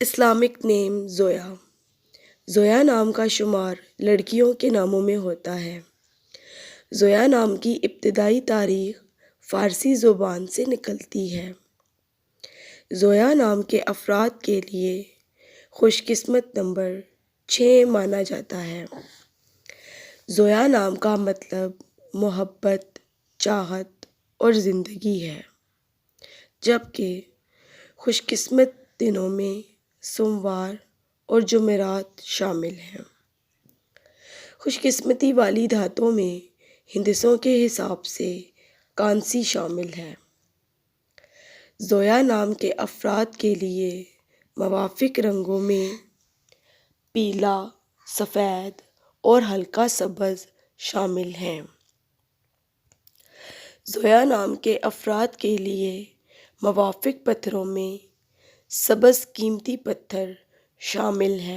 Islamic نیم زویا۔ زویا نام کا شمار لڑکیوں کے ناموں میں ہوتا ہے۔ زویا نام کی ابتدائی تاریخ فارسی زبان سے نکلتی ہے۔ زویا نام کے افراد کے لیے خوش قسمت نمبر 6 مانا جاتا ہے۔ زویا نام کا مطلب محبت، چاہت اور زندگی ہے، جبکہ خوش قسمت دنوں میں سوموار اور جمعرات شامل ہیں۔ خوش قسمتی والی دھاتوں میں ہندسوں کے حساب سے کانسی شامل ہے۔ زویا نام کے افراد کے لیے موافق رنگوں میں پیلا، سفید اور ہلکا سبز شامل ہیں۔ زویا نام کے افراد کے لیے موافق پتھروں میں سبز قیمتی پتھر شامل ہے۔